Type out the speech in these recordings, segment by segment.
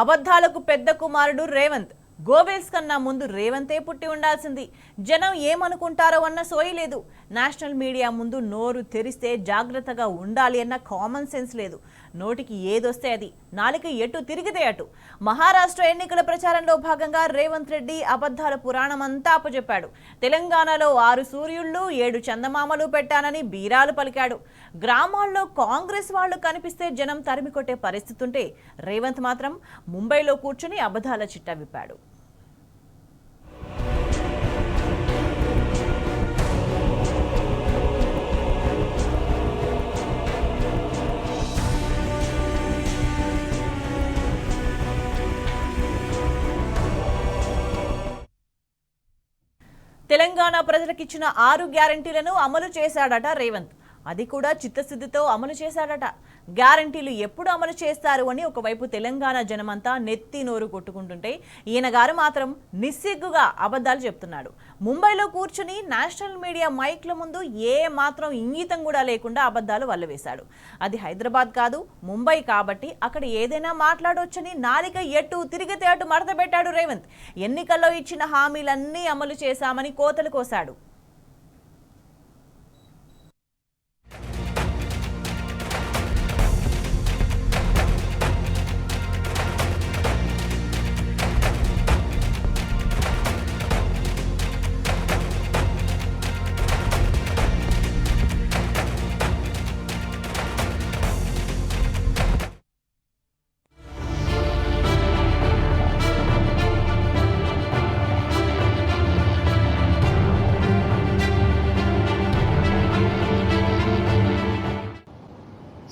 అబద్ధాలకు పెద్ద కుమారుడు రేవంత్. గోబెల్స్ కన్నా ముందు రేవంతే పుట్టి ఉండాల్సింది. జనం ఏమనుకుంటారో అన్న సోయి లేదు. నేషనల్ మీడియా ముందు నోరు తెరిస్తే జాగ్రత్తగా ఉండాలి అన్న కామన్ సెన్స్ లేదు. నోటికి ఏదొస్తే అది, నాలిక ఎటు తిరిగితే అటు. మహారాష్ట్ర ఎన్నికల ప్రచారంలో భాగంగా రేవంత్ రెడ్డి అబద్ధాల పురాణం అంతా అప్పచెప్పాడు. తెలంగాణలో 6 సూర్యుళ్ళు 7 చందమామలు పెట్టానని బీరాలు పలికాడు. గ్రామాల్లో కాంగ్రెస్ వాళ్ళు కనిపిస్తే జనం తరిమి కొట్టే పరిస్థితి ఉంటే రేవంత్ మాత్రం ముంబైలో కూర్చుని అబద్ధాల చిట్టా విప్పాడు. తెలంగాణ ప్రజలకిచ్చిన 6 గ్యారంటీలను అమలు చేశాడట రేవంత్. అది కూడా చిత్తశుద్ధితో అమలు చేశాడట. గ్యారంటీలు ఎప్పుడు అమలు చేస్తారు అని ఒకవైపు తెలంగాణ జనమంతా నెత్తి నోరు కొట్టుకుంటుంటే ఈయన గారు మాత్రం నిస్సిగ్గుగా అబద్ధాలు చెప్తున్నాడు. ముంబైలో కూర్చుని నేషనల్ మీడియా మైక్ల ముందు ఏ మాత్రం ఇంగితం కూడా లేకుండా అబద్ధాలు వల్లవేశాడు. అది హైదరాబాద్ కాదు, ముంబై కాబట్టి అక్కడ ఏదైనా మాట్లాడొచ్చని నాలిక ఎటు తిరిగితే అటు మడత పెట్టాడు రేవంత్. ఎన్నికల్లో ఇచ్చిన హామీలన్నీ అమలు చేశామని కోతలు కోశాడు.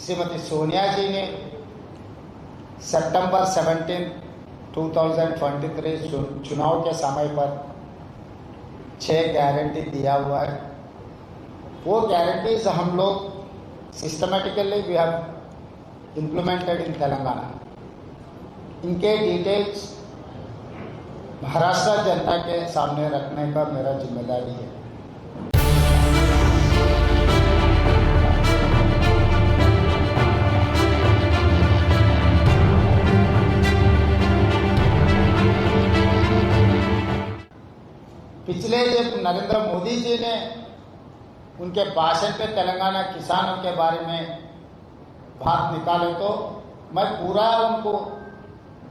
श्रीमती सोनिया जी ने सितंबर 17, 2023 चुनाव के समय पर 6 गारंटी दिया हुआ है। वो गारंटीज हम लोग systematically we have implemented in Telangana. इनके डिटेल्स महाराष्ट्र जनता के सामने रखने का मेरा जिम्मेदारी है। पिछले जब नरेंद्र मोदी जी ने उनके भाषण पे तेलंगाना किसानों के बारे में बात निकाले तो मैं पूरा उनको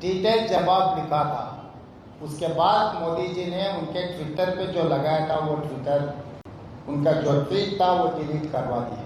डिटेल जवाब लिखा था। उसके बाद मोदी जी ने उनके ट्विटर पे जो लगाया था वो ट्विटर उनका जो ट्वीट था वो डिलीट करवा दिया।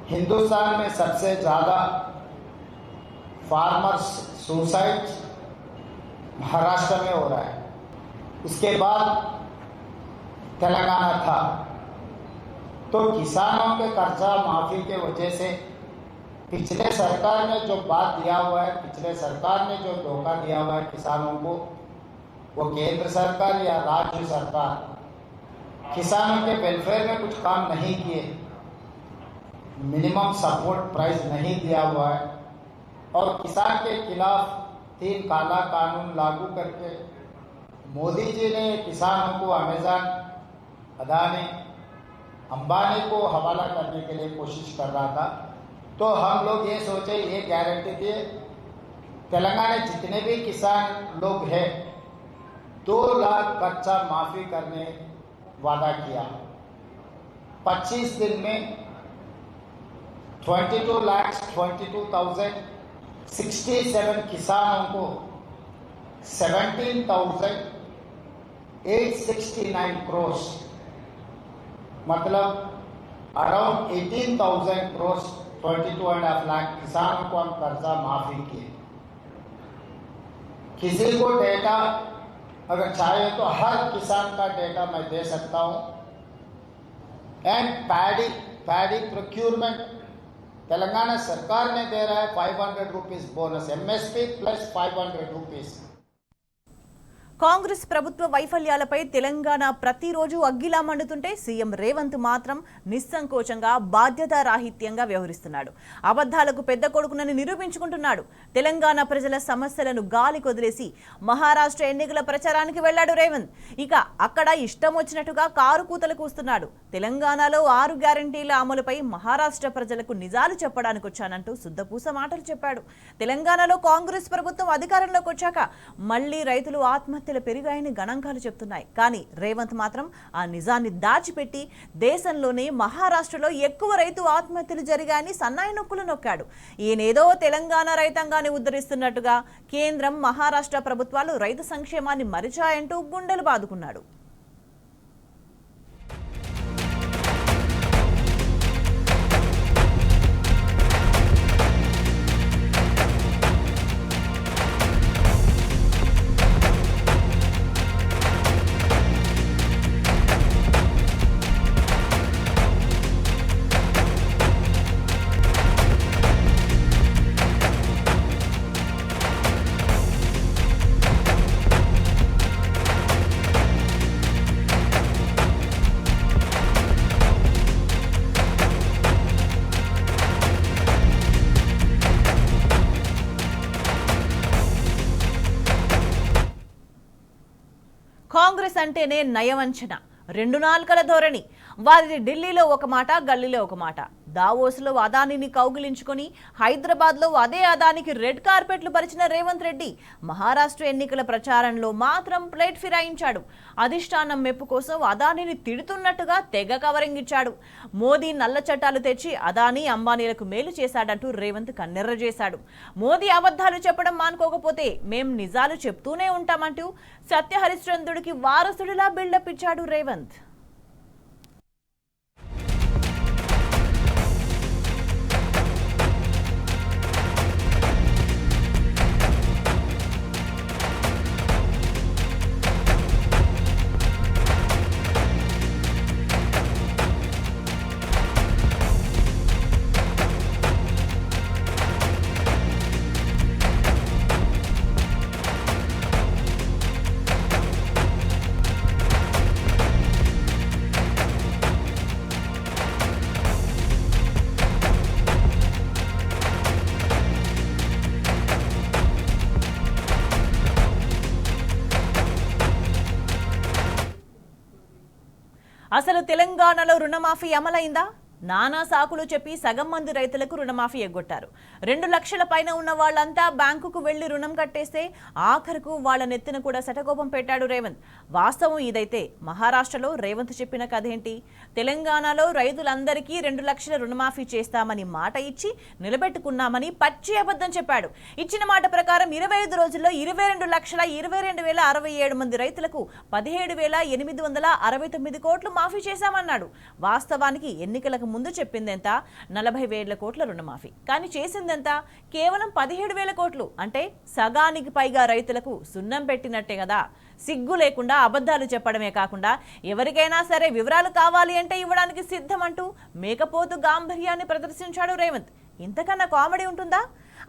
हिंदुस्तान में सबसे ज़्यादा फार्मर्स सुसाइड महाराष्ट्र में हो रहा है। उसके बाद तेलंगाना था। तो किसानों के कर्जा माफी के वजह से पिछले सरकार ने जो बात दिया हुआ है, पिछले सरकार ने जो धोखा दिया हुआ है किसानों को, वो केंद्र सरकार या राज्य सरकार किसानों के वेलफेयर में कुछ काम नहीं किए, मिनिमम सपोर्ट प्राइस नहीं दिया हुआ है और किसान के खिलाफ 3 काला कानून लागू करके मोदी जी ने किसानों को अमेज़न, अदानी, अंबानी को हवाला करने के लिए कोशिश कर रहा था। तो हम लोग ये सोचे, ये गारंटी दिए तेलंगाना जितने भी किसान लोग हैं 2 लाख कर्जा माफी करने वादा किया। 25 दिन में 22,22,067 किसानों को 17,869 crores मतलब अराउंड 18,000 crores 22.5 लाख किसानों को हम कर्जा माफी किए। किसी को डेटा अगर चाहिए तो हर किसान का डेटा मैं दे सकता हूं। एंड पैडी प्रोक्यूरमेंट तेलंगाना सरकार ने दे रहा है 500 rupees bonus, MSP plus 500 rupees. Congress ప్రభుత్వ వైఫల్యాలపై తెలంగాణ ప్రతిరోజు అగ్గిలా మండుతుంటే సీఎం రేవంత్ మాత్రం నిస్సంకోచంగా బాధ్యతారాహిత్యంగా వ్యవహరిస్తున్నాడు. అబద్ధాలకు పెద్ద కొడుకునని నిరూపించుకుంటున్నాడు. తెలంగాణ ప్రజల సమస్యలను గాలి కొదిలేసి మహారాష్ట్ర ఎన్నికల ప్రచారానికి వెళ్లాడు రేవంత్. ఇక అక్కడ ఇష్టం వచ్చినట్టుగా కారు కూతలు కూస్తున్నాడు. తెలంగాణలో 6 గ్యారంటీల అమలుపై మహారాష్ట్ర ప్రజలకు నిజాలు చెప్పడానికి వచ్చానంటూ శుద్ధపూస మాటలు చెప్పాడు. తెలంగాణలో కాంగ్రెస్ ప్రభుత్వం అధికారంలోకి వచ్చాక మళ్లీ రైతులు ఆత్మహత్యలు పెరిగాయని గణాంకాలు చెప్తున్నాయి. కానీ రేవంత్ మాత్రం ఆ నిజాన్ని దాచిపెట్టి దేశంలోనే మహారాష్ట్రలో ఎక్కువ రైతు ఆత్మహత్యలు జరిగాయని సన్నాయి నొక్కులు నొక్కాడు. ఈయనేదో తెలంగాణ రైతాంగాన్ని ఉద్ధరిస్తున్నట్టుగా కేంద్రం మహారాష్ట్ర ప్రభుత్వాలు రైతు సంక్షేమాన్ని మరిచాయంటూ గుండెలు బాదుకున్నాడు. కాంగ్రెస్ అంటేనే నయవంచన, 2 నాల్కల ధోరణి. వారిది ఢిల్లీలో ఒక మాట, గల్లీలో ఒక మాట. దావోస్లో అదానిని కౌగిలించుకొని హైదరాబాద్లో అదే అదానికి రెడ్ కార్పెట్లు పరిచిన రేవంత్ రెడ్డి మహారాష్ట్ర ఎన్నికల ప్రచారంలో మాత్రం ప్లేట్ ఫిరాయించాడు. అధిష్టానం మెప్పు కోసం అదానిని తిడుతున్నట్టుగా తెగ కవరింగ్ ఇచ్చాడు. మోదీ నల్ల చట్టాలు తెచ్చి అదానీ అంబానీలకు మేలు చేశాడంటూ రేవంత్ కన్నెర్ర చేశాడు. మోదీ అబద్ధాలు చెప్పడం మానుకోకపోతే మేం నిజాలు చెప్తూనే ఉంటామంటూ సత్యహరిశ్చంద్రుడికి వారసుడిలా బిల్డప్ ఇచ్చాడు రేవంత్. అసలు తెలంగాణలో రుణమాఫీ అమలైందా? నానా సాకులు చెప్పి సగం మంది రైతులకు రుణమాఫీ ఎగ్గొట్టారు. 2 లక్షల పైన ఉన్న వాళ్ళంతా బ్యాంకుకు వెళ్లి రుణం కట్టేస్తే ఆఖరకు వాళ్ళ నెత్తిన కూడా శటకోపం పెట్టాడు రేవంత్. వాస్తవం ఇదైతే మహారాష్ట్రలో రేవంత్ చెప్పిన కథేంటి? తెలంగాణలో రైతులందరికీ 2 లక్షల రుణమాఫీ చేస్తామని మాట ఇచ్చి నిలబెట్టుకున్నామని పచ్చి అబద్ధం చెప్పాడు. ఇచ్చిన మాట ప్రకారం 25 రోజుల్లో 22,22,067 మంది రైతులకు 17,869 కోట్లు మాఫీ చేశామన్నాడు. వాస్తవానికి ఎన్నికలకు ముందు చెప్పిందెంత? 40,000 కోట్ల రుణమాఫీ. కానీ చేసిందెంత? కేవలం 17,000 కోట్లు. అంటే సగానికి పైగా రైతులకు సున్నం పెట్టినట్టే కదా. సిగ్గు లేకుండా అబద్ధాలు చెప్పడమే కాకుండా ఎవరికైనా సరే వివరాలు కావాలి అంటే ఇవ్వడానికి సిద్ధమంటూ మేకపోతు గాంభీర్యాన్ని ప్రదర్శించాడు రేవంత్. ఇంతకన్నా కామెడీ ఉంటుందా?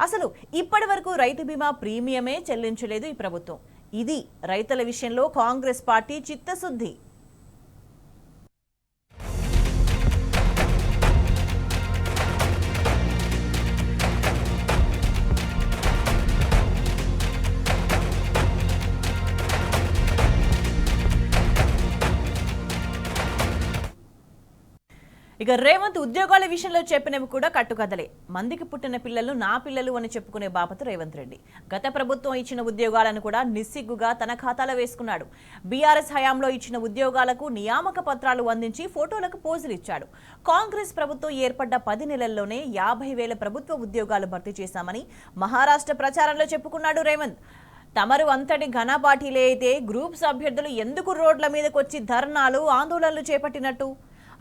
అసలు ఇప్పటి వరకు రైతు బీమా ప్రీమియమే చెల్లించలేదు ఈ ప్రభుత్వం. ఇది రైతుల విషయంలో కాంగ్రెస్ పార్టీ చిత్తశుద్ధి. ఇక రేవంత్ ఉద్యోగాల విషయంలో చెప్పినవి కూడా కట్టుకథలే. మందికి పుట్టిన పిల్లలు నా పిల్లలు అని చెప్పుకునే బాపత రేవంత్ రెడ్డి. గత ప్రభుత్వం ఇచ్చిన ఉద్యోగాలను కూడా నిస్సిగ్గుగా తన ఖాతాలో వేసుకున్నాడు. బీఆర్ఎస్ హయాంలో ఇచ్చిన ఉద్యోగాలకు నియామక పత్రాలు అందించి ఫోటోలకు పోజులు ఇచ్చాడు. కాంగ్రెస్ ప్రభుత్వం ఏర్పడ్డ 10 నెలల్లోనే 50,000 ప్రభుత్వ ఉద్యోగాలు భర్తీ చేశామని మహారాష్ట్ర ప్రచారంలో చెప్పుకున్నాడు రేవంత్. తమరు అంతటి ఘనపాఠీలే అయితే గ్రూప్స్ అభ్యర్థులు ఎందుకు రోడ్ల మీదకొచ్చి ధర్నాలు, ఆందోళనలు చేపట్టినట్టు?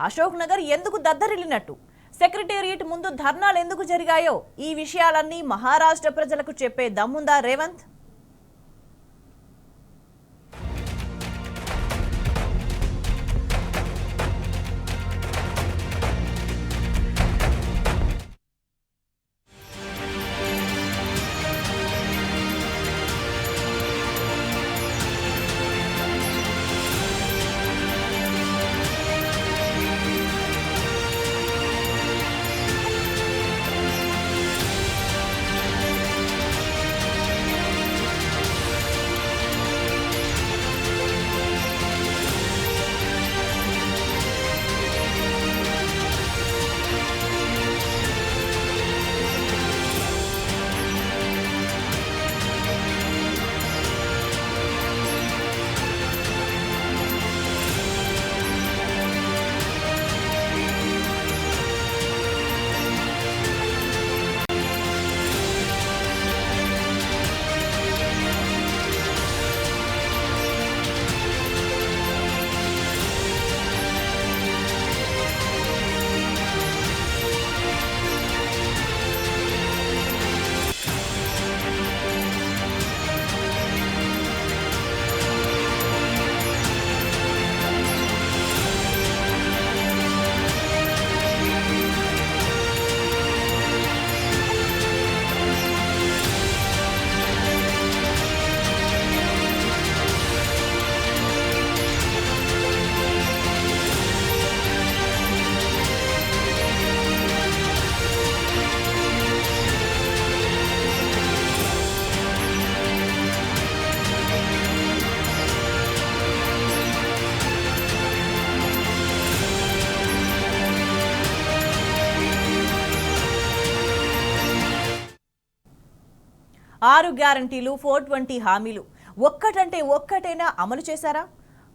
అశోక్ నగర్ ఎందుకు దద్దరిల్లినట్టు? సెక్రటేరియట్ ముందు ధర్నాలు ఎందుకు జరిగాయో ఈ విషయాలన్నీ మహారాష్ట్ర ప్రజలకు చెప్పే దమ్ముందా రేవంత్? ఆరు గ్యారంటీలు 420 హామీలు ఒక్కటంటే ఒక్కటైనా అమలు చేశారా?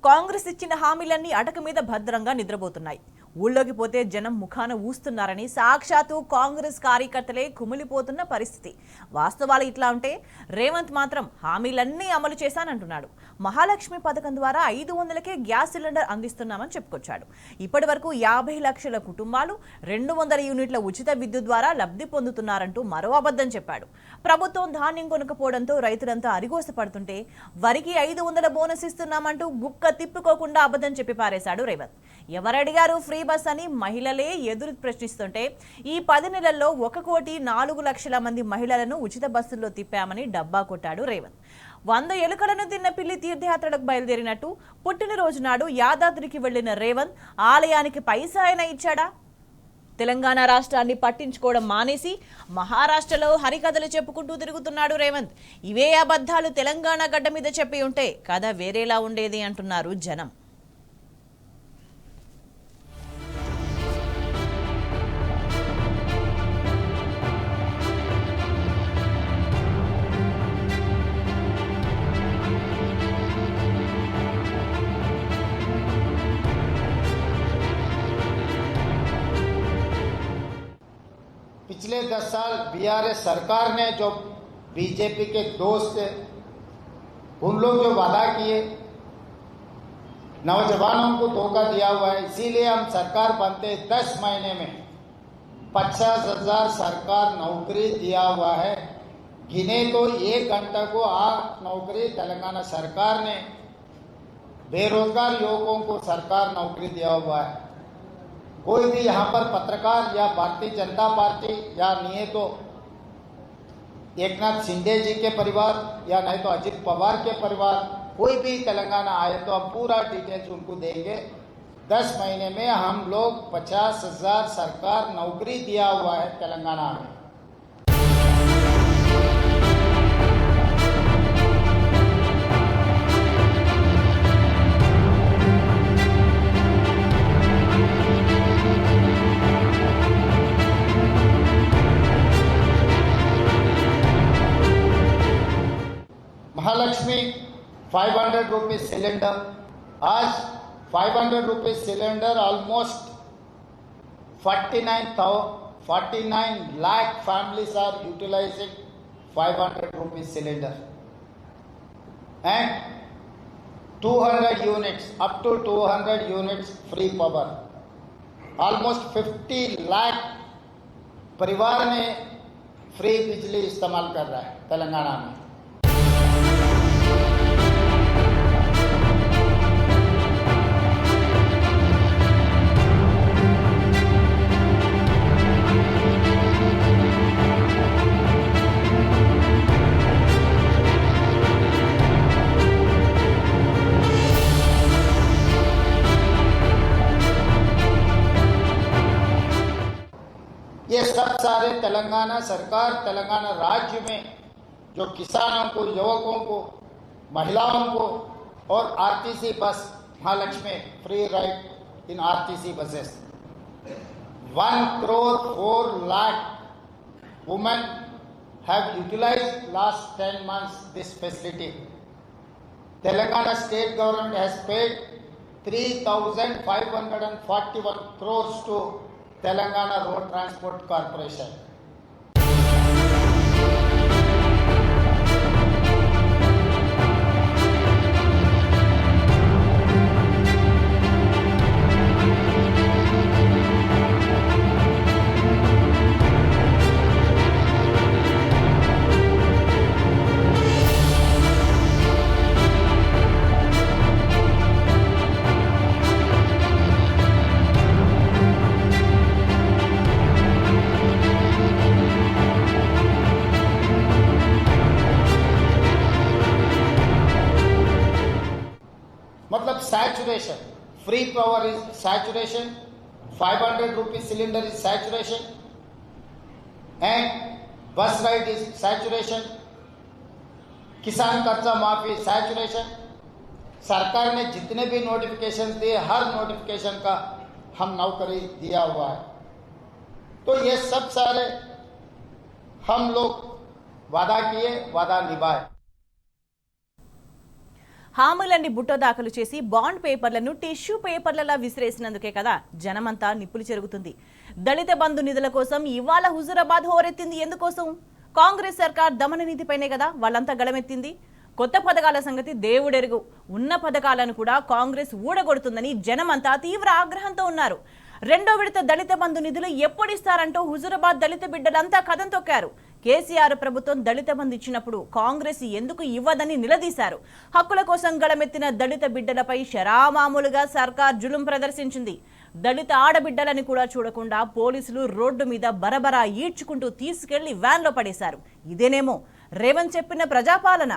కాంగ్రెస్ ఇచ్చిన హామీలన్నీ అటక మీద భద్రంగా నిద్రపోతున్నాయి. ఊళ్ళోకి పోతే జనం ముఖాన ఊస్తున్నారని సాక్షాత్తు కాంగ్రెస్ కార్యకర్తలే కుమిలిపోతున్న పరిస్థితి. వాస్తవాలు ఇట్లా ఉంటే రేవంత్ మాత్రం హామీలన్నీ అమలు చేశానంటున్నాడు. మహాలక్ష్మి పథకం ద్వారా 500కే గ్యాస్ సిలిండర్ అందిస్తున్నామని చెప్పుకొచ్చాడు. ఇప్పటి వరకు 50 లక్షల కుటుంబాలు 200 యూనిట్ల ఉచిత విద్యుత్ ద్వారా లబ్ధి పొందుతున్నారంటూ మరో అబద్ధం చెప్పాడు. ప్రభుత్వం ధాన్యం కొనకపోవడంతో రైతులంతా అరిగోస పడుతుంటే వరికి 500 బోనస్ ఇస్తున్నామంటూ గుక్క తిప్పుకోకుండా అబద్ధం చెప్పి పారేశాడు రేవంత్. ఎవరడిగారు ఫ్రీ బస్ అని మహిళలే ఎదురు ప్రశ్నిస్తుంటే ఈ 10 నెలల్లో 1,04,00,000 మంది మహిళలను ఉచిత బస్సుల్లో తిప్పామని డబ్బా కొట్టాడు రేవంత్. 100 ఎలుకలను తిన్న పిల్లి తీర్థయాత్రలకు బయలుదేరినట్టు పుట్టినరోజు నాడు యాదాద్రికి వెళ్లిన రేవంత్ ఆలయానికి పైసా అయినా ఇచ్చాడా? తెలంగాణ రాష్ట్రాన్ని పట్టించుకోవడం మానేసి మహారాష్ట్రలో హరికథలు చెప్పుకుంటూ తిరుగుతున్నాడు రేవంత్. ఇవే అబద్ధాలు తెలంగాణ గడ్డ మీద చెప్పి ఉంటే కథ వేరేలా ఉండేది అంటున్నారు జనం. पिछले 10 साल बीआरएस सरकार ने जो बीजेपी के दोस्त उन लोग जो वादा किए नौजवानों को धोखा दिया हुआ है, इसीलिए हम सरकार बनते 10 महीने में 50,000 सरकार नौकरी दिया हुआ है। गिने तो 1 घंटा को 8 नौकरी तेलंगाना सरकार ने बेरोजगार युवकों को सरकार नौकरी दिया हुआ है। कोई भी यहाँ पर पत्रकार या भारतीय जनता पार्टी या नहीं तो एकनाथ शिंदे जी के परिवार या नहीं तो अजित पवार के परिवार कोई भी तेलंगाना आए तो हम पूरा डिटेल्स उनको देंगे। 10 महीने में हम लोग 50,000 सरकार नौकरी दिया हुआ है तेलंगाना में। महालक्ष्मी 500 रुपीज सिलेंडर, आज 500 rupees cylinder almost 49 lakh families are utilizing 500 rupees cylinder and 200 units up to 200 units free power. Almost 50 lakh परिवार में फ्री बिजली इस्तेमाल कर रहा है तेलंगाना में। ये सब सारे तेलंगाना सरकार, तेलंगाना राज्य में जो किसानों को, युवकों को, महिलाओं को और RTC bus Mahalakshmi free ride in RTC buses 1,04,00,000 women have utilized last 10 months this facility. Telangana state government has paid 3,541 crores to Telangana Road Transport Corporation. मतलब saturation, free power is saturation, 500 rupees cylinder is saturation, and bus ride is saturation, किसान कर्जा माफी saturation। सरकार ने जितने भी notification दिए हर notification का हम नौकरी दिया हुआ है। तो ये सब सारे हम लोग वादा किए, वादा निभाए। హామీలన్నీ బుట్ట దాఖలు చేసి బాండ్ పేపర్లను టిష్యూ పేపర్లలా విసిరేసినందుకే కదా జనమంతా నిప్పులు చెరుగుతుంది। దళిత బంధు నిధుల కోసం ఇవాళ హుజూరాబాద్ హోరెత్తింది ఎందుకోసం? కాంగ్రెస్ సర్కార్ దమన నీతిపైనే కదా వాళ్ళంతా గళమెత్తింది। కొత్త పథకాల సంగతి దేవుడెరుగు, ఉన్న పథకాలను కూడా కాంగ్రెస్ ఊడగొడుతుందని జనమంతా తీవ్ర ఆగ్రహంతో ఉన్నారు। రెండో విడత దళిత బంధు నిధులు ఎప్పుడు ఇస్తారంటూ హుజూరాబాద్ దళిత బిడ్డలంతా కథం తొక్కారు। కేసీఆర్ ప్రభుత్వం దళిత బంధు ఇచ్చినప్పుడు కాంగ్రెస్ ఎందుకు ఇవ్వదని నిలదీశారు। హక్కుల కోసం గళమెత్తిన దళిత బిడ్డలపై శరామామూలుగా సర్కార్ జులుం ప్రదర్శించింది। దళిత ఆడబిడ్డలని కూడా చూడకుండా పోలీసులు రోడ్డు మీద బరబరా ఈడ్చుకుంటూ తీసుకెళ్లి వ్యాన్లో పడేశారు। ఇదేనేమో రేవంత్ చెప్పిన ప్రజాపాలన।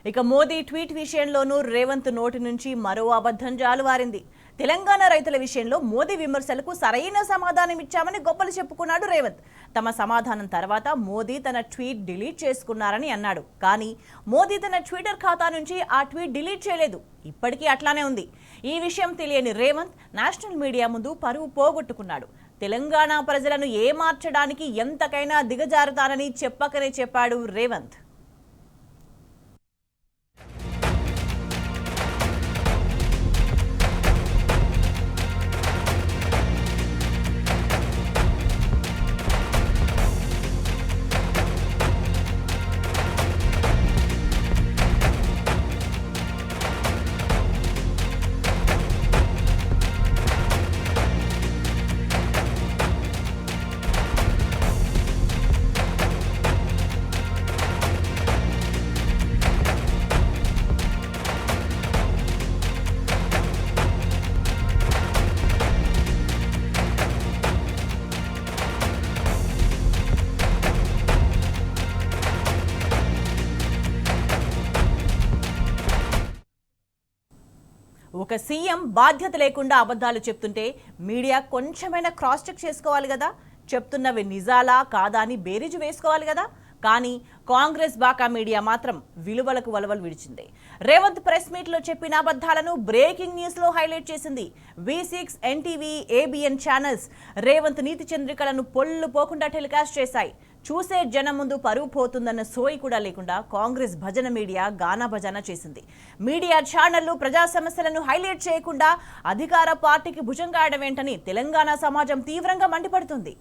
ఇక మోదీ ట్వీట్ విషయంలోనూ రేవంత్ నోటి నుంచి మరో అబద్ధం జాలువారింది। తెలంగాణ రైతుల విషయంలో మోదీ విమర్శలకు సరైన సమాధానం ఇచ్చామని గొప్పలు చెప్పుకున్నాడు రేవంత్। తమ సమాధానం తర్వాత మోదీ తన ట్వీట్ డిలీట్ చేసుకున్నారని అన్నాడు। కానీ మోదీ తన ట్విట్టర్ ఖాతా నుంచి ఆ ట్వీట్ డిలీట్ చేయలేదు, ఇప్పటికీ అట్లానే ఉంది। ఈ విషయం తెలియని రేవంత్ నేషనల్ మీడియా ముందు పరువు పోగొట్టుకున్నాడు। తెలంగాణ ప్రజలను ఏమార్చడానికి ఎంతకైనా దిగజారుతానని చెప్పకనే చెప్పాడు రేవంత్। ఒక సీఎం బాధ్యత లేకుండా అబద్ధాలు చెప్తుంటే మీడియా కొంచెమైనా క్రాస్ చెక్ చేసుకోవాలి కదా। చెప్తున్నవి నిజాలా కాదా అని బేరీజు వేసుకోవాలి కదా। కానీ కాంగ్రెస్ బాకా మీడియా మాత్రం విలువలకు వలవలు విడిచింది. రేవంత్ ప్రెస్ మీట్లో చెప్పిన అబద్ధాలను బ్రేకింగ్ న్యూస్ లో హైలైట్ చేసింది. V6, NTV, ABN channels Revanth నీతి చంద్రికలను పొల్లు పోకుండా టెలికాస్ట్ చేశాయి. చూసే జనం ముందు పరువు పోతుందన్న సోయి కూడా లేకుండా కాంగ్రెస్ భజన మీడియా గానా భజన చేసింది. మీడియా ఛానళ్లు ప్రజా సమస్యలను హైలైట్ చేయకుండా అధికార పార్టీకి భుజంగాడమేంటని తెలంగాణ సమాజం తీవ్రంగా మండిపడుతుంది.